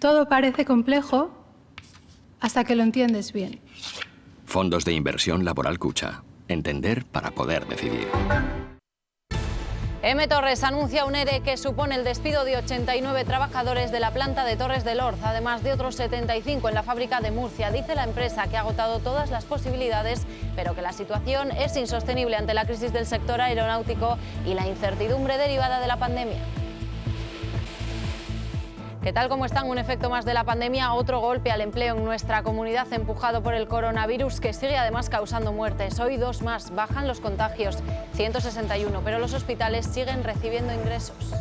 Todo parece complejo hasta que lo entiendes bien. Fondos de inversión laboral Cucha. Entender para poder decidir. M. Torres anuncia un ERE que supone el despido de 89 trabajadores de la planta de Torres del Orz, además de otros 75 en la fábrica de Murcia. Dice la empresa que ha agotado todas las posibilidades, pero que la situación es insostenible ante la crisis del sector aeronáutico y la incertidumbre derivada de la pandemia. ¿Qué tal? ¿Cómo están? Un efecto más de la pandemia, otro golpe al empleo en nuestra comunidad empujado por el coronavirus, que sigue además causando muertes. Hoy 2 más, bajan los contagios, 161, pero los hospitales siguen recibiendo ingresos.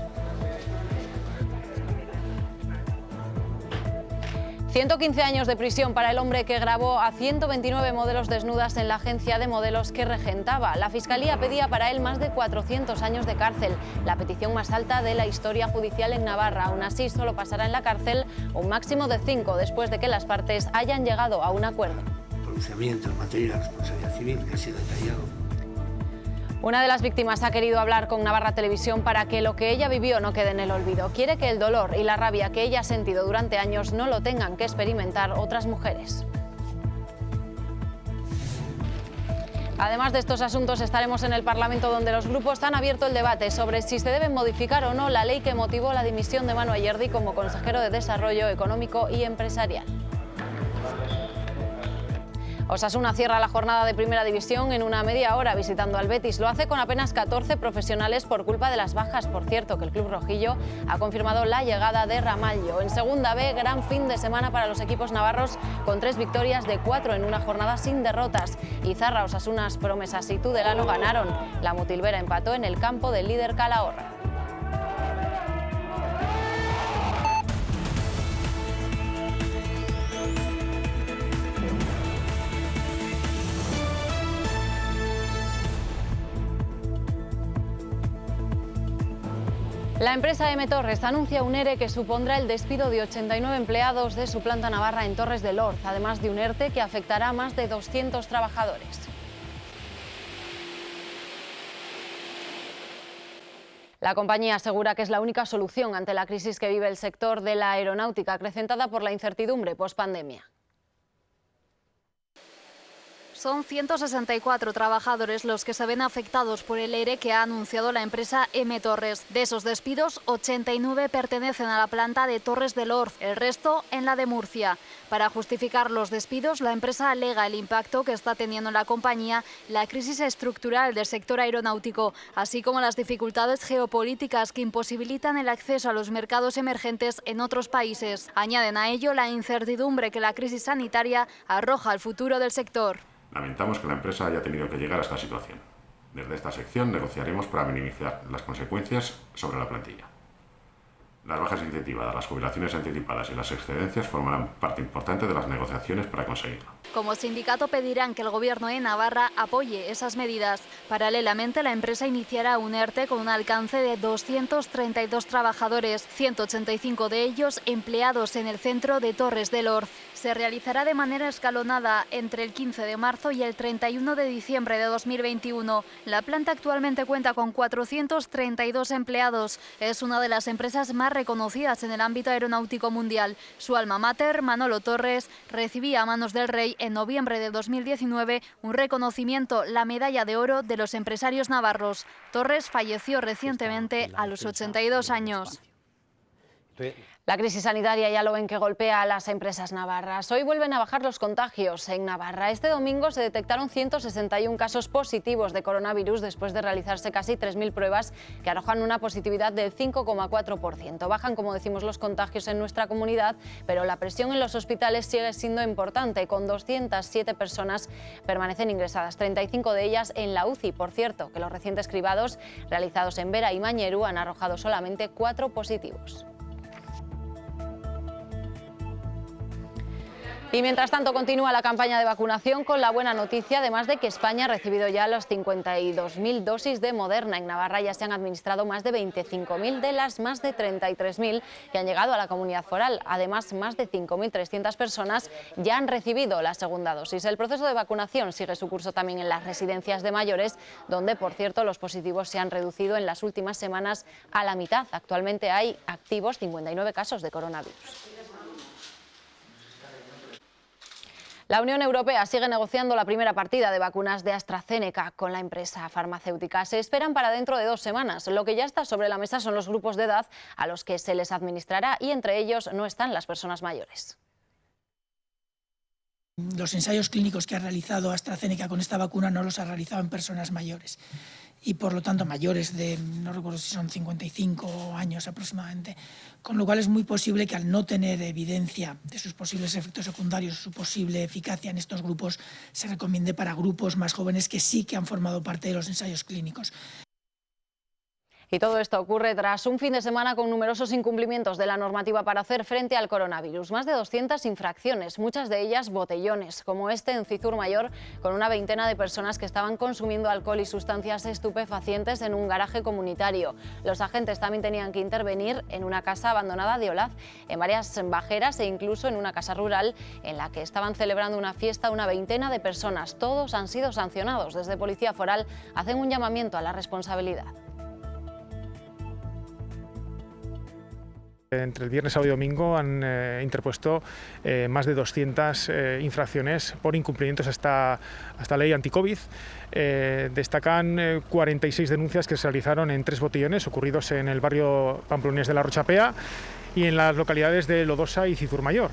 115 años de prisión para el hombre que grabó a 129 modelos desnudas en la agencia de modelos que regentaba. La Fiscalía pedía para él más de 400 años de cárcel, la petición más alta de la historia judicial en Navarra. Aún así, solo pasará en la cárcel un máximo de 5 después de que las partes hayan llegado a un acuerdo. Pronunciamiento en materia de responsabilidad civil que ha sido detallado. Una de las víctimas ha querido hablar con Navarra Televisión para que lo que ella vivió no quede en el olvido. Quiere que el dolor y la rabia que ella ha sentido durante años no lo tengan que experimentar otras mujeres. Además de estos asuntos, estaremos en el Parlamento, donde los grupos han abierto el debate sobre si se debe modificar o no la ley que motivó la dimisión de Manu Ayerdi como consejero de Desarrollo Económico y Empresarial. Osasuna cierra la jornada de Primera División en una media hora visitando al Betis. Lo hace con apenas 14 profesionales por culpa de las bajas. Por cierto, que el club rojillo ha confirmado la llegada de Ramallo. En Segunda B, gran fin de semana para los equipos navarros, con 3 victorias de 4 en una jornada sin derrotas. Izarra, Osasunas, Promesas y Tudelano ganaron. La Mutilvera empató en el campo del líder Calahorra. La empresa M. Torres anuncia un ERE que supondrá el despido de 89 empleados de su planta navarra en Torres del Orz, además de un ERTE que afectará a más de 200 trabajadores. La compañía asegura que es la única solución ante la crisis que vive el sector de la aeronáutica, acrecentada por la incertidumbre pospandemia. Son 164 trabajadores los que se ven afectados por el ERE que ha anunciado la empresa M. Torres. De esos despidos, 89 pertenecen a la planta de Torres del Orz, el resto en la de Murcia. Para justificar los despidos, la empresa alega el impacto que está teniendo en la compañía la crisis estructural del sector aeronáutico, así como las dificultades geopolíticas que imposibilitan el acceso a los mercados emergentes en otros países. Añaden a ello la incertidumbre que la crisis sanitaria arroja al futuro del sector. Lamentamos que la empresa haya tenido que llegar a esta situación. Desde esta sección negociaremos para minimizar las consecuencias sobre la plantilla. Las bajas incentivadas, las jubilaciones anticipadas y las excedencias formarán parte importante de las negociaciones para conseguirlo. Como sindicato pedirán que el Gobierno de Navarra apoye esas medidas. Paralelamente, la empresa iniciará un ERTE con un alcance de 232 trabajadores, 185 de ellos empleados en el centro de Torres del Orz. Se realizará de manera escalonada entre el 15 de marzo y el 31 de diciembre de 2021. La planta actualmente cuenta con 432 empleados. Es una de las empresas más reconocidas en el ámbito aeronáutico mundial. Su alma mater, Manolo Torres, recibía a manos del rey en noviembre de 2019 un reconocimiento, la Medalla de Oro de los Empresarios Navarros. Torres falleció recientemente a los 82 años. La crisis sanitaria ya lo ven que golpea a las empresas navarras. Hoy vuelven a bajar los contagios en Navarra. Este domingo se detectaron 161 casos positivos de coronavirus después de realizarse casi 3.000 pruebas que arrojan una positividad del 5,4%. Bajan, como decimos, los contagios en nuestra comunidad, pero la presión en los hospitales sigue siendo importante. Con 207 personas permanecen ingresadas, 35 de ellas en la UCI. Por cierto, que los recientes cribados realizados en Vera y Mañerú han arrojado solamente 4 positivos. Y mientras tanto continúa la campaña de vacunación con la buena noticia, además de que España ha recibido ya las 52.000 dosis de Moderna. En Navarra ya se han administrado más de 25.000 de las más de 33.000 que han llegado a la comunidad foral. Además, más de 5.300 personas ya han recibido la segunda dosis. El proceso de vacunación sigue su curso también en las residencias de mayores, donde, por cierto, los positivos se han reducido en las últimas semanas a la mitad. Actualmente hay activos 59 casos de coronavirus. La Unión Europea sigue negociando la primera partida de vacunas de AstraZeneca con la empresa farmacéutica. Se esperan para dentro de 2 semanas. Lo que ya está sobre la mesa son los grupos de edad a los que se les administrará y entre ellos no están las personas mayores. Los ensayos clínicos que ha realizado AstraZeneca con esta vacuna no los ha realizado en personas mayores y por lo tanto mayores de, no recuerdo si son 55 años aproximadamente, con lo cual es muy posible que al no tener evidencia de sus posibles efectos secundarios, su posible eficacia en estos grupos, se recomiende para grupos más jóvenes que sí que han formado parte de los ensayos clínicos. Y todo esto ocurre tras un fin de semana con numerosos incumplimientos de la normativa para hacer frente al coronavirus. Más de 200 infracciones, muchas de ellas botellones, como este en Cizur Mayor, con una veintena de personas que estaban consumiendo alcohol y sustancias estupefacientes en un garaje comunitario. Los agentes también tenían que intervenir en una casa abandonada de Olaz, en varias bajeras e incluso en una casa rural en la que estaban celebrando una fiesta una veintena de personas. Todos han sido sancionados. Desde Policía Foral hacen un llamamiento a la responsabilidad. Entre el viernes, sábado y domingo han interpuesto más de 200 infracciones por incumplimientos a esta ley anti-COVID. Destacan 46 denuncias que se realizaron en 3 botellones ocurridos en el barrio pamplonés de la Rochapea y en las localidades de Lodosa y Cizur Mayor.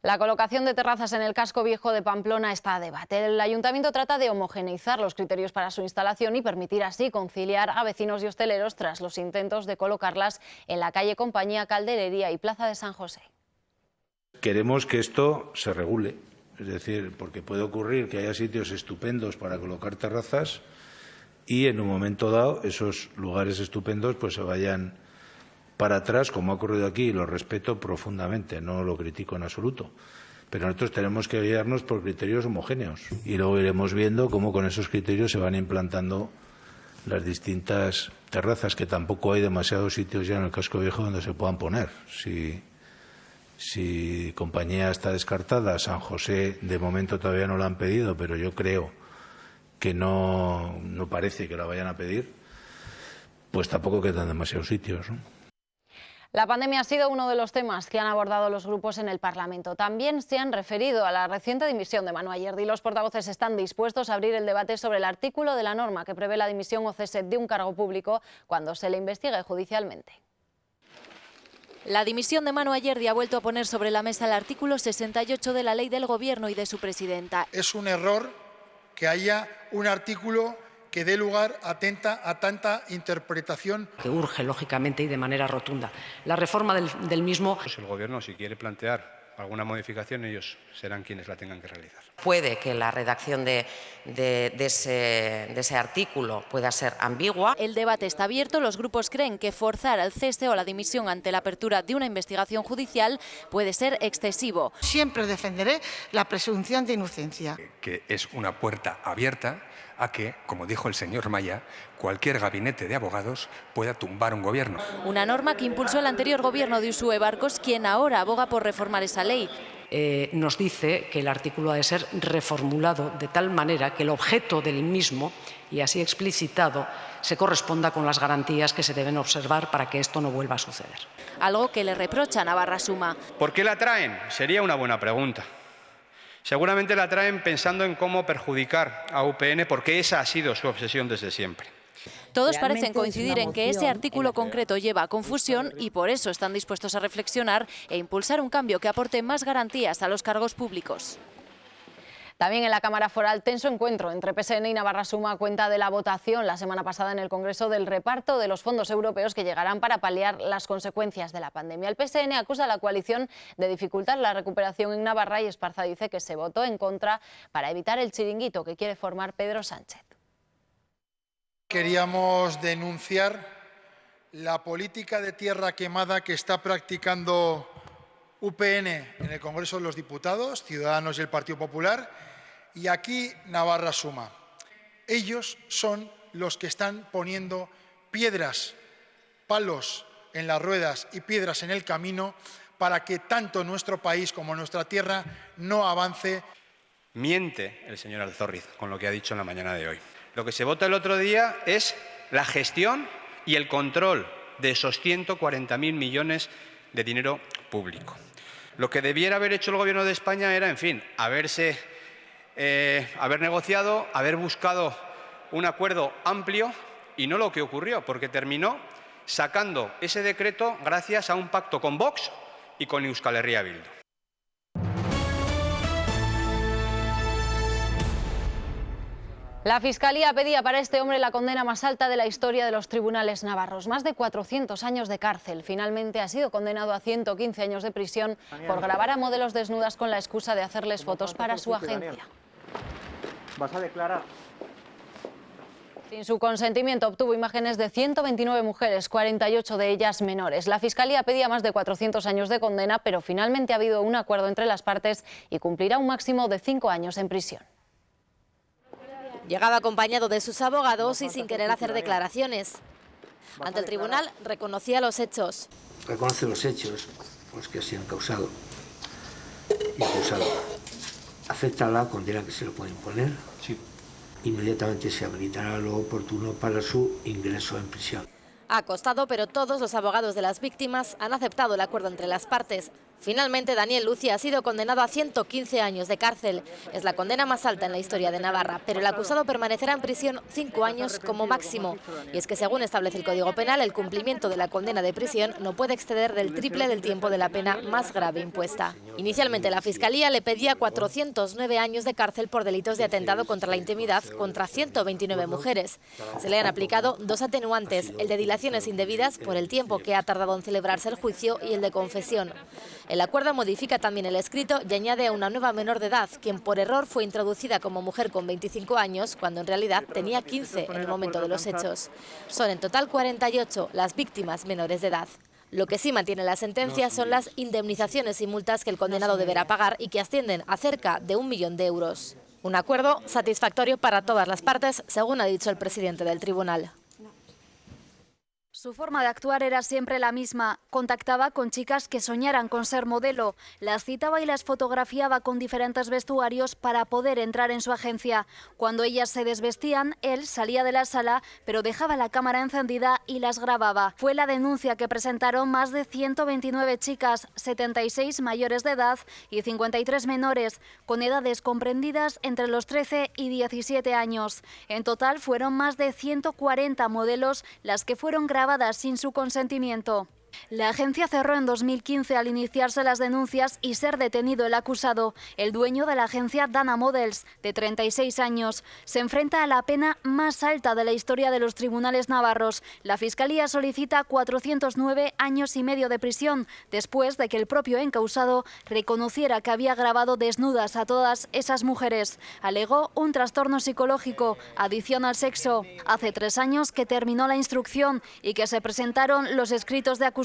La colocación de terrazas en el casco viejo de Pamplona está a debate. El ayuntamiento trata de homogeneizar los criterios para su instalación y permitir así conciliar a vecinos y hosteleros tras los intentos de colocarlas en la calle Compañía, Calderería y Plaza de San José. Queremos que esto se regule, es decir, porque puede ocurrir que haya sitios estupendos para colocar terrazas y en un momento dado esos lugares estupendos pues se vayan para atrás, como ha ocurrido aquí, y lo respeto profundamente, no lo critico en absoluto. Pero nosotros tenemos que guiarnos por criterios homogéneos y luego iremos viendo cómo con esos criterios se van implantando las distintas terrazas, que tampoco hay demasiados sitios ya en el casco viejo donde se puedan poner. Si Compañía está descartada, San José de momento todavía no la han pedido, pero yo creo que no parece que la vayan a pedir, pues tampoco quedan demasiados sitios, ¿no? La pandemia ha sido uno de los temas que han abordado los grupos en el Parlamento. También se han referido a la reciente dimisión de Manu Ayerdi. Los portavoces están dispuestos a abrir el debate sobre el artículo de la norma que prevé la dimisión o cese de un cargo público cuando se le investigue judicialmente. La dimisión de Manu Ayerdi ha vuelto a poner sobre la mesa el artículo 68 de la Ley del Gobierno y de su presidenta. Es un error que haya un artículo que dé lugar a tanta interpretación. Que urge, lógicamente, y de manera rotunda la reforma del mismo. Pues el Gobierno, si quiere plantear alguna modificación, ellos serán quienes la tengan que realizar. Puede que la redacción de ese artículo pueda ser ambigua. El debate está abierto. Los grupos creen que forzar el cese o la dimisión ante la apertura de una investigación judicial puede ser excesivo. Siempre defenderé la presunción de inocencia. Que es una puerta abierta a que, como dijo el señor Maya, cualquier gabinete de abogados pueda tumbar un gobierno. Una norma que impulsó el anterior gobierno de Uxue Barkos, quien ahora aboga por reformar esa ley. Nos dice que el artículo ha de ser reformulado de tal manera que el objeto del mismo, y así explicitado, se corresponda con las garantías que se deben observar para que esto no vuelva a suceder. Algo que le reprocha Navarra Suma. ¿Por qué la traen? Sería una buena pregunta. Seguramente la traen pensando en cómo perjudicar a UPN, porque esa ha sido su obsesión desde siempre. Todos parecen coincidir en que ese artículo concreto lleva a confusión y por eso están dispuestos a reflexionar e impulsar un cambio que aporte más garantías a los cargos públicos. También en la Cámara Foral, tenso encuentro entre PSN y Navarra Suma cuenta de la votación la semana pasada en el Congreso del reparto de los fondos europeos que llegarán para paliar las consecuencias de la pandemia. El PSN acusa a la coalición de dificultar la recuperación en Navarra y Esparza dice que se votó en contra para evitar el chiringuito que quiere formar Pedro Sánchez. Queríamos denunciar la política de tierra quemada que está practicando UPN en el Congreso de los Diputados, Ciudadanos y el Partido Popular, y aquí Navarra Suma. Ellos son los que están poniendo piedras, palos en las ruedas y piedras en el camino para que tanto nuestro país como nuestra tierra no avance. Miente el señor Alzorriz con lo que ha dicho en la mañana de hoy. Lo que se vota el otro día es la gestión y el control de esos 140.000 millones de dinero público. Lo que debiera haber hecho el Gobierno de España era, en fin, haber negociado, haber buscado un acuerdo amplio, y no lo que ocurrió, porque terminó sacando ese decreto gracias a un pacto con Vox y con Euskal Herria Bildu. La Fiscalía pedía para este hombre la condena más alta de la historia de los tribunales navarros, más de 400 años de cárcel. Finalmente ha sido condenado a 115 años de prisión por grabar a modelos desnudas con la excusa de hacerles fotos para su agencia. ¿Vas a declarar? Sin su consentimiento obtuvo imágenes de 129 mujeres, 48 de ellas menores. La Fiscalía pedía más de 400 años de condena, pero finalmente ha habido un acuerdo entre las partes y cumplirá un máximo de 5 años en prisión. Llegaba acompañado de sus abogados y sin querer hacer declaraciones. Ante el tribunal reconocía los hechos. Reconoce los hechos, pues que se han causado y acusado. Acepta la condena que se le puede imponer. Sí. Inmediatamente se habilitará lo oportuno para su ingreso en prisión. Ha costado, pero todos los abogados de las víctimas han aceptado el acuerdo entre las partes. Finalmente, Daniel Lucia ha sido condenado a 115 años de cárcel. Es la condena más alta en la historia de Navarra, pero el acusado permanecerá en prisión 5 años como máximo. Y es que, según establece el Código Penal, el cumplimiento de la condena de prisión no puede exceder del triple del tiempo de la pena más grave impuesta. Inicialmente, la Fiscalía le pedía 409 años de cárcel por delitos de atentado contra la intimidad contra 129 mujeres. Se le han aplicado 2 atenuantes, el de dilaciones indebidas por el tiempo que ha tardado en celebrarse el juicio y el de confesión. El acuerdo modifica también el escrito y añade a una nueva menor de edad, quien por error fue introducida como mujer con 25 años, cuando en realidad tenía 15 en el momento de los hechos. Son en total 48 las víctimas menores de edad. Lo que sí mantiene la sentencia son las indemnizaciones y multas que el condenado deberá pagar y que ascienden a cerca de 1 millón de euros. Un acuerdo satisfactorio para todas las partes, según ha dicho el presidente del tribunal. Su forma de actuar era siempre la misma. Contactaba con chicas que soñaran con ser modelo, las citaba y las fotografiaba con diferentes vestuarios para poder entrar en su agencia. Cuando ellas se desvestían, él salía de la sala, pero dejaba la cámara encendida y las grababa. Fue la denuncia que presentaron más de 129 chicas, 76 mayores de edad y 53 menores, con edades comprendidas entre los 13 y 17 años. En total fueron más de 140 modelos las que fueron grabadas sin su consentimiento. La agencia cerró en 2015 al iniciarse las denuncias y ser detenido el acusado. El dueño de la agencia Dana Models, de 36 años, se enfrenta a la pena más alta de la historia de los tribunales navarros. La Fiscalía solicita 409 años y medio de prisión, después de que el propio encausado reconociera que había grabado desnudas a todas esas mujeres. Alegó un trastorno psicológico, adicción al sexo. Hace 3 años que terminó la instrucción y que se presentaron los escritos de acusación.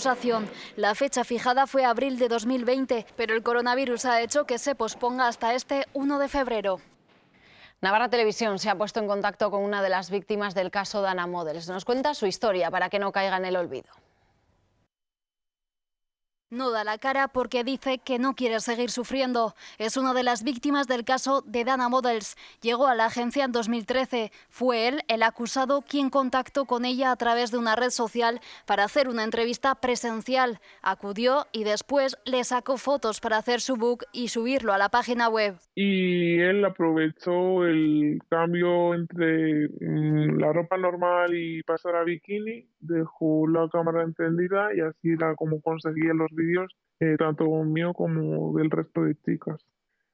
La fecha fijada fue abril de 2020, pero el coronavirus ha hecho que se posponga hasta este 1 de febrero. Navarra Televisión se ha puesto en contacto con una de las víctimas del caso Dana Models. Nos cuenta su historia para que no caiga en el olvido. No da la cara porque dice que no quiere seguir sufriendo. Es una de las víctimas del caso de Dana Models. Llegó a la agencia en 2013. Fue él, el acusado, quien contactó con ella a través de una red social para hacer una entrevista presencial. Acudió y después le sacó fotos para hacer su book y subirlo a la página web. Y él aprovechó el cambio entre la ropa normal y pasar a bikini, dejó la cámara encendida y así era como conseguía los vídeos, tanto mío como del resto de chicas.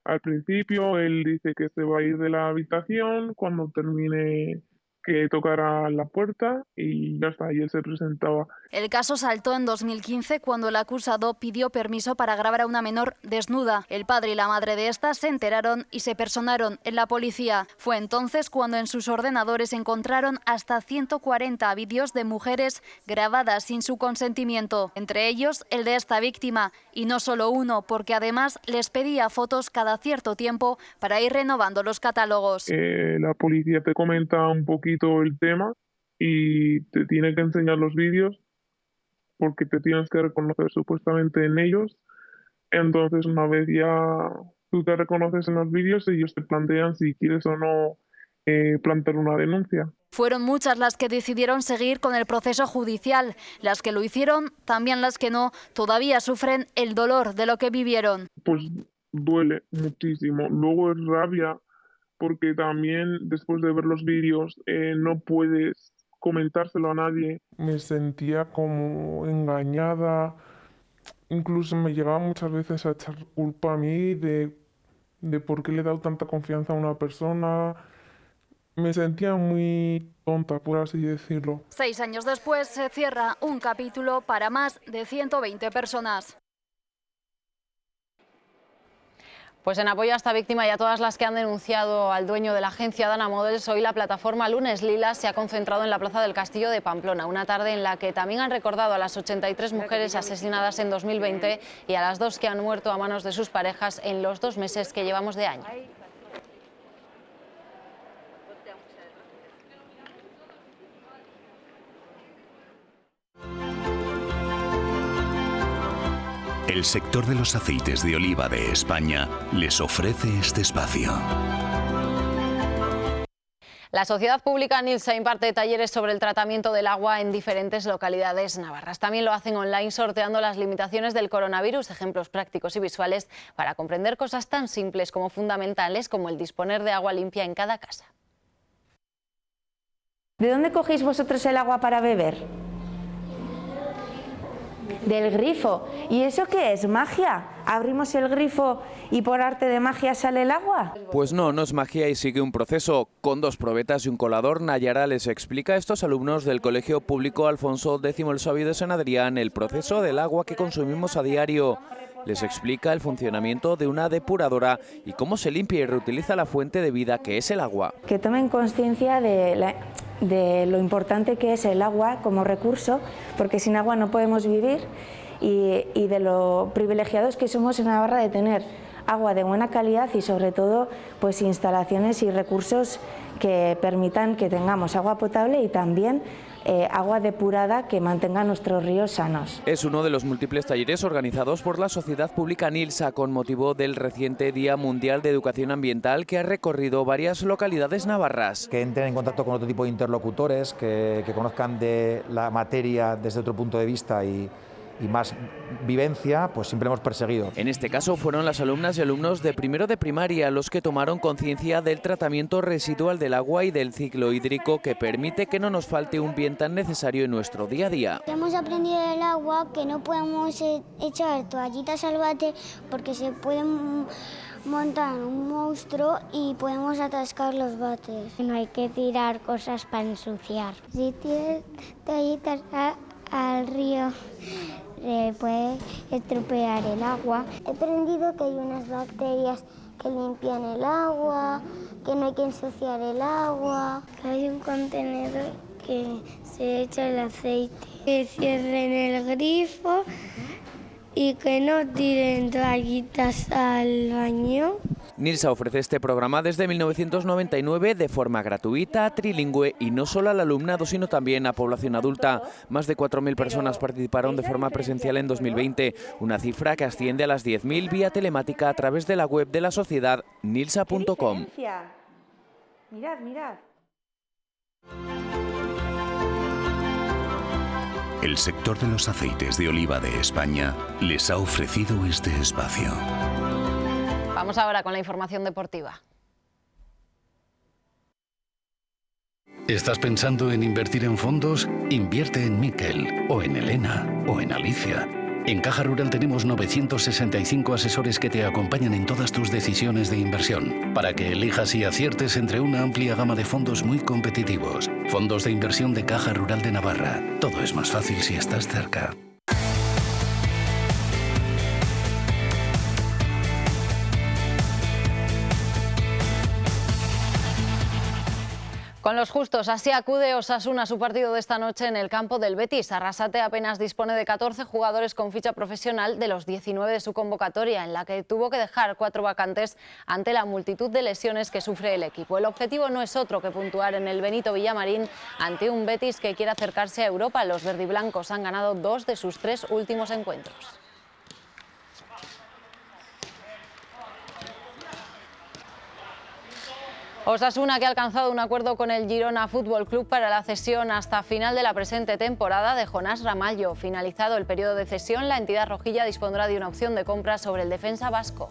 Al principio él dice que se va a ir de la habitación cuando termine, que tocará la puerta y ya está, y él se presentaba. El caso saltó en 2015 cuando el acusado pidió permiso para grabar a una menor desnuda. El padre y la madre de esta se enteraron y se personaron en la policía. Fue entonces cuando en sus ordenadores encontraron hasta 140 vídeos de mujeres grabadas sin su consentimiento, entre ellos el de esta víctima, y no solo uno, porque además les pedía fotos cada cierto tiempo para ir renovando los catálogos. La policía te comenta un poquito el tema y te tiene que enseñar los vídeos porque te tienes que reconocer supuestamente en ellos. Entonces, una vez ya tú te reconoces en los vídeos, ellos te plantean si quieres o no plantar una denuncia. Fueron muchas las que decidieron seguir con el proceso judicial. Las que lo hicieron, también las que no, todavía sufren el dolor de lo que vivieron. Pues duele muchísimo. Luego es rabia, porque también después de ver los vídeos no puedes comentárselo a nadie. Me sentía como engañada, incluso me llegaba muchas veces a echar culpa a mí de por qué le he dado tanta confianza a una persona. Me sentía muy tonta, por así decirlo. 6 años después se cierra un capítulo para más de 120 personas. Pues en apoyo a esta víctima y a todas las que han denunciado al dueño de la agencia Dana Models, hoy la plataforma Lunes Lilas se ha concentrado en la Plaza del Castillo de Pamplona, una tarde en la que también han recordado a las 83 mujeres asesinadas en 2020 y a las 2 que han muerto a manos de sus parejas en los 2 meses que llevamos de año. El sector de los aceites de oliva de España les ofrece este espacio. La Sociedad Pública NILSA imparte talleres sobre el tratamiento del agua en diferentes localidades navarras. También lo hacen online sorteando las limitaciones del coronavirus, ejemplos prácticos y visuales para comprender cosas tan simples como fundamentales como el disponer de agua limpia en cada casa. ¿De dónde cogéis vosotros el agua para beber? Del grifo. ¿Y eso qué es? ¿Magia? ¿Abrimos el grifo y por arte de magia sale el agua? Pues no, no es magia y sigue un proceso. Con 2 probetas y un colador, Nayara les explica a estos alumnos del Colegio Público Alfonso X el Sabio de San Adrián el proceso del agua que consumimos a diario. Les explica el funcionamiento de una depuradora y cómo se limpia y reutiliza la fuente de vida que es el agua. Que tomen conciencia de lo importante que es el agua como recurso, porque sin agua no podemos vivir, y de lo privilegiados que somos en Navarra de tener agua de buena calidad y sobre todo pues instalaciones y recursos que permitan que tengamos agua potable y también agua depurada que mantenga nuestros ríos sanos. Es uno de los múltiples talleres organizados por la Sociedad Pública NILSA con motivo del reciente Día Mundial de Educación Ambiental que ha recorrido varias localidades navarras. Que entren en contacto con otro tipo de interlocutores, que conozcan de la materia desde otro punto de vista y más vivencia, pues siempre hemos perseguido. En este caso fueron las alumnas y alumnos de primero de primaria los que tomaron conciencia del tratamiento residual del agua y del ciclo hídrico que permite que no nos falte un bien tan necesario en nuestro día a día. Hemos aprendido del agua que no podemos echar toallitas al váter porque se pueden montar un monstruo y podemos atascar los váteres. No hay que tirar cosas para ensuciar. Si tiras toallitas al río puede estropear el agua. He aprendido que hay unas bacterias que limpian el agua, que no hay que ensuciar el agua. Hay un contenedor que se echa el aceite, que cierren el grifo y que no tiren toallitas al baño. NILSA ofrece este programa desde 1999 de forma gratuita, trilingüe y no solo al alumnado sino también a población adulta. Más de 4.000 personas participaron de forma presencial en 2020, una cifra que asciende a las 10.000 vía telemática a través de la web de la sociedad nilsa.com. Mirad, mirad. El sector de los aceites de oliva de España les ha ofrecido este espacio. Vamos ahora con la información deportiva. ¿Estás pensando en invertir en fondos? Invierte en Miquel, o en Elena, o en Alicia. En Caja Rural tenemos 965 asesores que te acompañan en todas tus decisiones de inversión, para que elijas y aciertes entre una amplia gama de fondos muy competitivos. Fondos de inversión de Caja Rural de Navarra. Todo es más fácil si estás cerca. Con los justos, así acude Osasuna a su partido de esta noche en el campo del Betis. Arrasate apenas dispone de 14 jugadores con ficha profesional de los 19 de su convocatoria, en la que tuvo que dejar 4 vacantes ante la multitud de lesiones que sufre el equipo. El objetivo no es otro que puntuar en el Benito Villamarín ante un Betis que quiere acercarse a Europa. Los verdiblancos han ganado 2 de sus 3 últimos encuentros. Osasuna, que ha alcanzado un acuerdo con el Girona Fútbol Club para la cesión hasta final de la presente temporada de Jonás Ramallo. Finalizado el periodo de cesión, la entidad rojilla dispondrá de una opción de compra sobre el defensa vasco.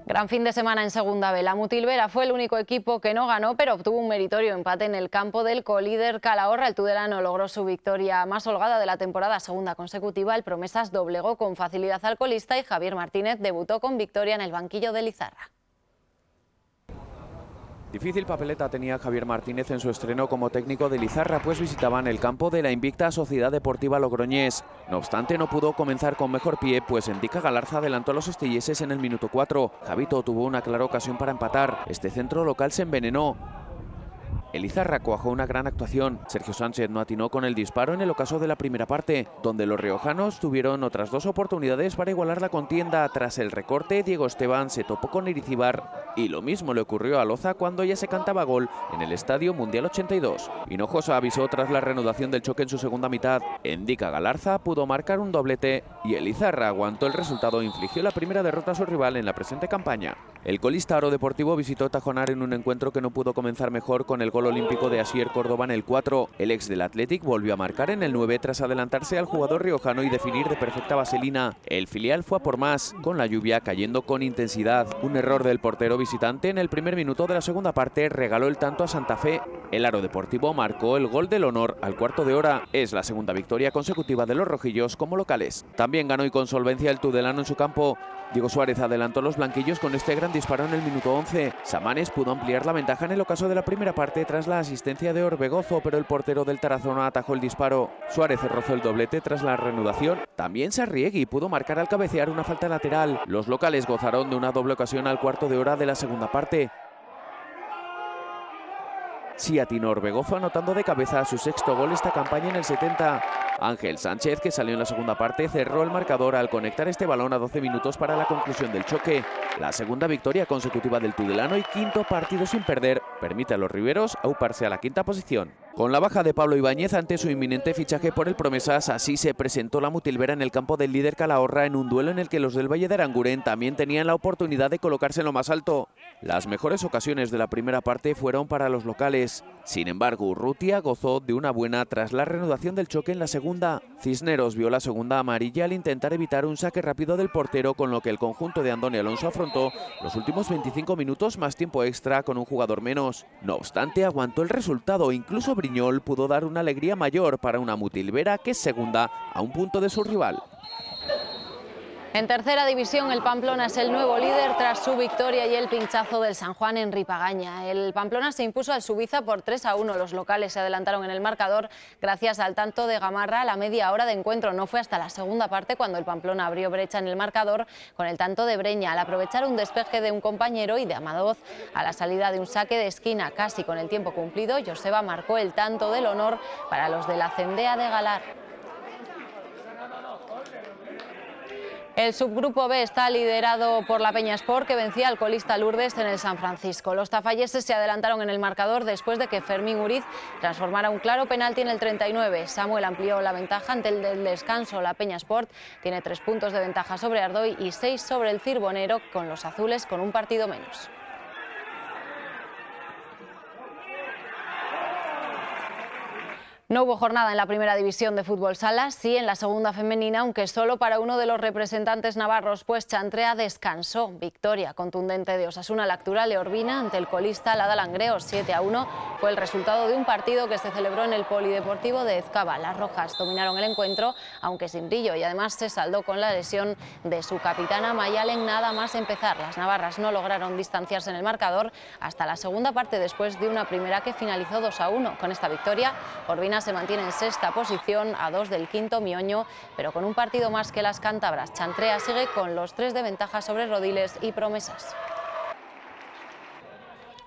Gran fin de semana en Segunda B. La Mutilvera fue el único equipo que no ganó, pero obtuvo un meritorio empate en el campo del colíder Calahorra. El tudelano logró su victoria más holgada de la temporada, segunda consecutiva. El Promesas doblegó con facilidad al colista y Javier Martínez debutó con victoria en el banquillo de Lizarra. Difícil papeleta tenía Javier Martínez en su estreno como técnico de Lizarra, pues visitaban el campo de la invicta Sociedad Deportiva Logroñés. No obstante, no pudo comenzar con mejor pie, pues Endica Galarza adelantó a los estelleses en el minuto 4. Javito tuvo una clara ocasión para empatar. Este centro local se envenenó. El Lizarra cuajó una gran actuación. Sergio Sánchez no atinó con el disparo en el ocaso de la primera parte, donde los riojanos tuvieron otras dos oportunidades para igualar la contienda. Tras el recorte, Diego Esteban se topó con Iricíbar y lo mismo le ocurrió a Loza cuando ya se cantaba gol en el Estadio Mundial 82. Hinojosa avisó tras la reanudación del choque en su segunda mitad. Endica Galarza pudo marcar un doblete y el Lizarra aguantó el resultado e infligió la primera derrota a su rival en la presente campaña. El colista Aro Deportivo visitó Tajonar en un encuentro que no pudo comenzar mejor con el gol olímpico de Asier Córdoba en el 4. El ex del Athletic volvió a marcar en el 9 tras adelantarse al jugador riojano y definir de perfecta vaselina. El filial fue a por más, con la lluvia cayendo con intensidad. Un error del portero visitante en el primer minuto de la segunda parte regaló el tanto a Santa Fe. El Aro Deportivo marcó el gol del honor al cuarto de hora. Es la segunda victoria consecutiva de los rojillos como locales. También ganó y con solvencia el tudelano en su campo. Diego Suárez adelantó a los blanquillos con este gran disparo en el minuto 11. Samanes pudo ampliar la ventaja en el ocaso de la primera parte tras la asistencia de Orbegozo, pero el portero del Tarazona atajó el disparo. Suárez rozó el doblete tras la reanudación. También Sarriegui pudo marcar al cabecear una falta lateral. Los locales gozaron de una doble ocasión al cuarto de hora de la segunda parte. Sí atinó Orbegozo anotando de cabeza su sexto gol esta campaña en el 70. Ángel Sánchez, que salió en la segunda parte, cerró el marcador al conectar este balón a 12 minutos para la conclusión del choque. La segunda victoria consecutiva del tudelano y quinto partido sin perder permite a los riberos auparse a la quinta posición. Con la baja de Pablo Ibáñez ante su inminente fichaje por el Promesas, así se presentó la Mutilvera en el campo del líder Calahorra en un duelo en el que los del Valle de Aranguren también tenían la oportunidad de colocarse en lo más alto. Las mejores ocasiones de la primera parte fueron para los locales. Sin embargo, Urrutia gozó de una buena tras la reanudación del choque en la segunda. Cisneros vio la segunda amarilla al intentar evitar un saque rápido del portero, con lo que el conjunto de Andoni Alonso afrontó los últimos 25 minutos más tiempo extra con un jugador menos. No obstante, aguantó el resultado. Incluso Briñol pudo dar una alegría mayor para una Mutilvera que es segunda a un punto de su rival. En tercera división, el Pamplona es el nuevo líder tras su victoria y el pinchazo del San Juan en Ripagaña. El Pamplona se impuso al Subiza por 3-1. Los locales se adelantaron en el marcador gracias al tanto de Gamarra a la media hora de encuentro. No fue hasta la segunda parte cuando el Pamplona abrió brecha en el marcador con el tanto de Breña al aprovechar un despeje de un compañero y de Amadoz a la salida de un saque de esquina. Casi con el tiempo cumplido, Joseba marcó el tanto del honor para los de la Cendea de Galar. El subgrupo B está liderado por la Peña Sport, que vencía al colista Lourdes en el San Francisco. Los tafalleses se adelantaron en el marcador después de que Fermín Uriz transformara un claro penalti en el 39. Samuel amplió la ventaja ante el del descanso. La Peña Sport tiene 3 puntos de ventaja sobre Ardoy y 6 sobre el Cirbonero, con los azules con un partido menos. No hubo jornada en la primera división de fútbol sala, sí en la segunda femenina, aunque solo para uno de los representantes navarros, pues Chantrea descansó. Victoria contundente de Osasuna Lactura Leorbina ante el colista Lada Langreo. 7-1 fue el resultado de un partido que se celebró en el Polideportivo de Ezcaba. Las rojas dominaron el encuentro, aunque sin brillo, y además se saldó con la lesión de su capitana Mayalen nada más empezar. Las navarras no lograron distanciarse en el marcador hasta la segunda parte, después de una primera que finalizó 2-1. Con esta victoria, Orbina se mantiene en sexta posición a 2 del quinto Mioño, pero con un partido más que las cántabras. Chantrea sigue con los 3 de ventaja sobre Rodiles y Promesas.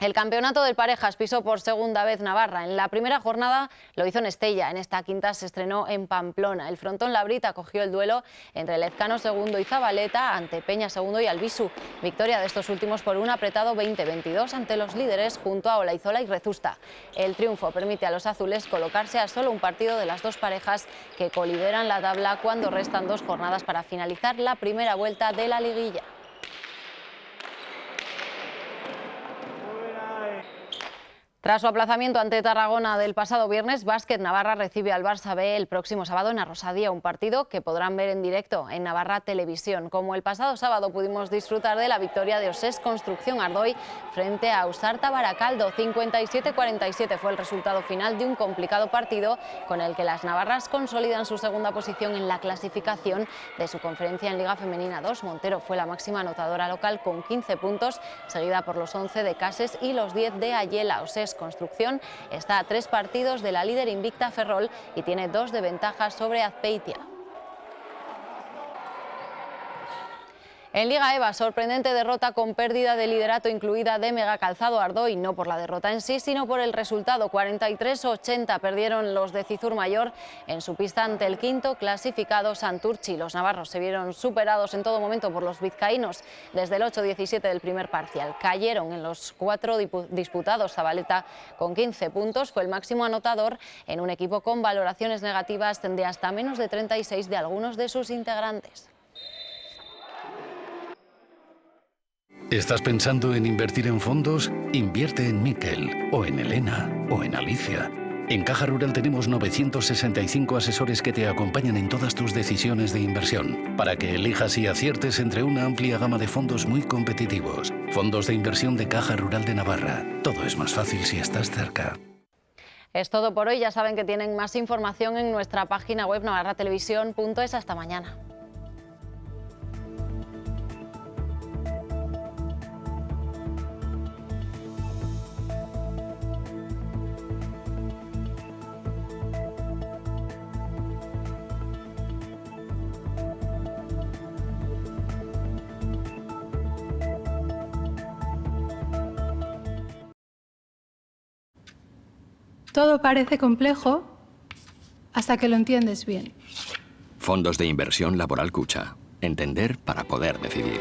El campeonato de parejas pisó por segunda vez Navarra. En la primera jornada lo hizo en Estella. En esta quinta se estrenó en Pamplona. El frontón Labrita cogió el duelo entre Lezcano segundo y Zabaleta ante Peña segundo y Albisu. Victoria de estos últimos por un apretado 20-22 ante los líderes junto a Olaizola y Rezusta. El triunfo permite a los azules colocarse a solo un partido de las dos parejas que colideran la tabla cuando restan 2 jornadas para finalizar la primera vuelta de la liguilla. Tras su aplazamiento ante Tarragona del pasado viernes, Básquet Navarra recibe al Barça B el próximo sábado en Arrosadía, un partido que podrán ver en directo en Navarra Televisión. Como el pasado sábado pudimos disfrutar de la victoria de Osés Construcción Ardoy frente a Ausarta Baracaldo. 57-47 fue el resultado final de un complicado partido con el que las navarras consolidan su segunda posición en la clasificación de su conferencia en Liga Femenina 2. Montero fue la máxima anotadora local con 15 puntos, seguida por los 11 de Cases y los 10 de Ayela. Osés Construcción está a 3 partidos de la líder invicta Ferrol y tiene 2 de ventaja sobre Azpeitia. En Liga EVA, sorprendente derrota con pérdida de liderato incluida de Mega Calzado Ardoy, no por la derrota en sí, sino por el resultado. 43-80 perdieron los de Cizur Mayor en su pista ante el quinto clasificado Santurchi. Los navarros se vieron superados en todo momento por los vizcaínos desde el 8-17 del primer parcial. Cayeron en los 4 disputados. Zabaleta, con 15 puntos, fue el máximo anotador en un equipo con valoraciones negativas de hasta menos de 36 de algunos de sus integrantes. ¿Estás pensando en invertir en fondos? Invierte en Miquel, o en Elena, o en Alicia. En Caja Rural tenemos 965 asesores que te acompañan en todas tus decisiones de inversión, para que elijas y aciertes entre una amplia gama de fondos muy competitivos. Fondos de inversión de Caja Rural de Navarra. Todo es más fácil si estás cerca. Es todo por hoy. Ya saben que tienen más información en nuestra página web navarratelevisión.es. Hasta mañana. Todo parece complejo hasta que lo entiendes bien. Fondos de inversión laboral Cucha. Entender para poder decidir.